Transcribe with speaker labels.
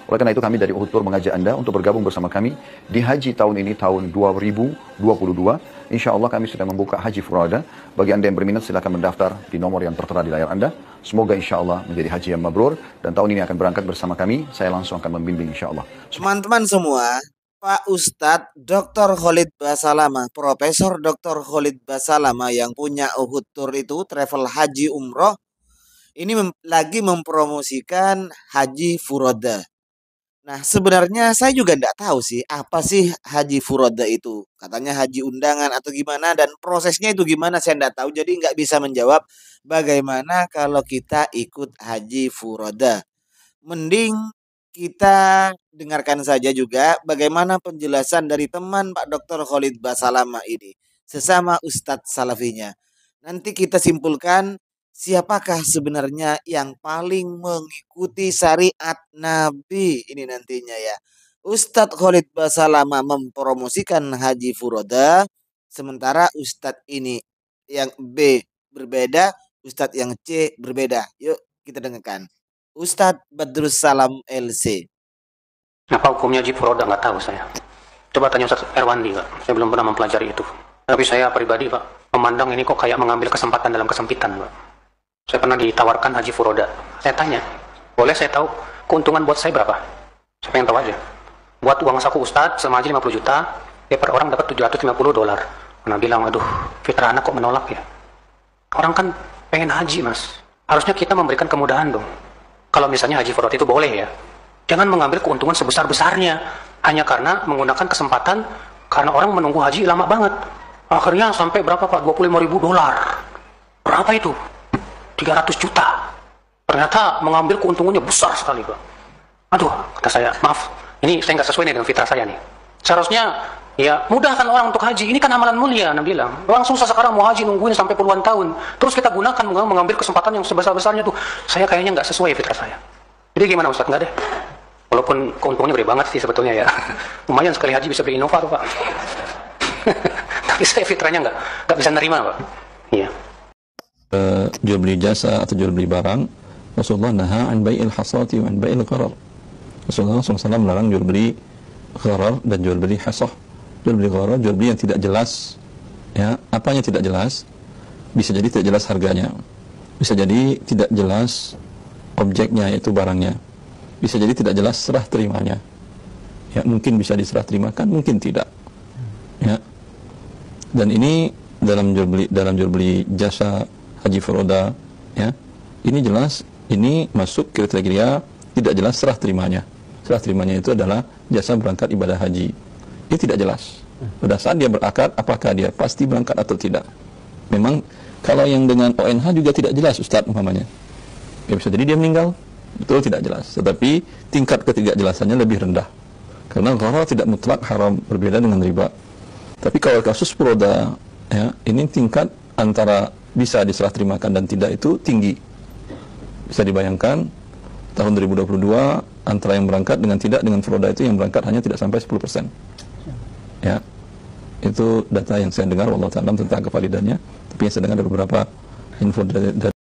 Speaker 1: Oleh karena itu kami dari Uhud Tour mengajak Anda untuk bergabung bersama kami di haji tahun ini, tahun 2022. Insya Allah kami sudah membuka haji furada. Bagi Anda yang berminat silakan mendaftar di nomor yang tertera di layar Anda. Semoga insya Allah menjadi haji yang mabrur. Dan tahun ini akan berangkat bersama kami. Saya langsung akan membimbing insya Allah.
Speaker 2: Teman-teman semua, Pak Ustadz Dr. Khalid Basalamah, Profesor Dr. Khalid Basalamah yang punya Uhud Tour itu, travel haji umroh, ini lagi mempromosikan haji furoda. Nah, sebenarnya saya juga tidak tahu sih apa sih haji furoda itu. Katanya haji undangan atau gimana, dan prosesnya itu gimana saya tidak tahu. Jadi nggak bisa menjawab bagaimana kalau kita ikut haji furoda. Mending kita dengarkan saja juga bagaimana penjelasan dari teman Pak Dr. Khalid Basalamah ini, sesama Ustadz Salafinya. Nanti kita simpulkan siapakah sebenarnya yang paling mengikuti syariat Nabi ini nantinya ya. Ustadz Khalid Basalamah mempromosikan haji furoda, sementara Ustadz ini yang B berbeda, Ustadz yang C berbeda. Yuk kita dengarkan. Ustadz Badrus Salam LC.
Speaker 3: Apa hukumnya haji furoda? Nggak tahu saya. Coba tanya Ustadz Erwandi, Pak. Saya belum pernah mempelajari itu. Tapi saya pribadi, Pak, memandang ini kok kayak mengambil kesempatan dalam kesempitan, Pak. Saya pernah ditawarkan haji furoda. Saya tanya, boleh saya tahu keuntungan buat saya berapa? Saya pengen tahu aja. Buat uang saku Ustadz sama haji 50 juta, per orang dapat $750. Karena bilang, aduh, fitrah anak kok menolak ya? Orang kan pengen haji, Mas. Harusnya kita memberikan kemudahan dong. Kalau misalnya haji furoda itu boleh ya. Jangan mengambil keuntungan sebesar-besarnya hanya karena menggunakan kesempatan, karena orang menunggu haji lama banget. Akhirnya sampai berapa, Pak? $25.000. Berapa itu? 300 juta. Ternyata mengambil keuntungannya besar sekali, Pak. Aduh, kata saya, maaf, ini saya nggak sesuai nih dengan fitrah saya nih. Seharusnya ya mudahkan orang untuk haji. Ini kan amalan mulia, Nabi bilang. Orang susah sekarang mau haji nungguin sampai puluhan tahun. Terus kita gunakan mengambil kesempatan yang sebesar-besarnya tuh. Saya kayaknya nggak sesuai fitrah saya. Jadi gimana Ustadz? Nggak deh. Walaupun keuntungannya gede banget sih sebetulnya ya. Lumayan sekali haji bisa beli Innova tuh, Pak. Tapi saya fitrahnya nggak bisa nerima, Pak. Iya.
Speaker 4: Jual beli jasa atau jual beli barang, Rasulullah naha an bai'il hasati wa an bai'il gharar. Rasulullah SAW melarang jual beli gharar dan jual beli hasah. Jual beli gharar, jual beli yang tidak jelas, ya, apanya tidak jelas. Bisa jadi tidak jelas harganya, bisa jadi tidak jelas objeknya, yaitu barangnya, bisa jadi tidak jelas serah terimanya, ya, mungkin bisa diserah terimakan, mungkin tidak, ya. Dan ini dalam jual beli jasa haji furoda, ya, ini jelas, ini masuk kriteria tidak jelas serah terimanya. Serah terimanya itu adalah jasa berangkat ibadah haji. Ini tidak jelas. Pada saat dia berakad, apakah dia pasti berangkat atau tidak. Memang kalau yang dengan ONH juga tidak jelas, Ustadz umpamanya. Ya, bisa jadi dia meninggal, betul tidak jelas. Tetapi tingkat ketidakjelasannya lebih rendah. Karena gharar tidak mutlak haram, berbeda dengan riba. Tapi kalau kasus furoda, ya, ini tingkat antara bisa diserah terimakan dan tidak itu tinggi. Bisa dibayangkan tahun 2022 antara yang berangkat dengan tidak, dengan furoda itu yang berangkat hanya tidak sampai 10%. Ya, itu data yang saya dengar, wallahu ta'ala, tentang kevalidannya. Tapi yang saya dengar ada beberapa info dari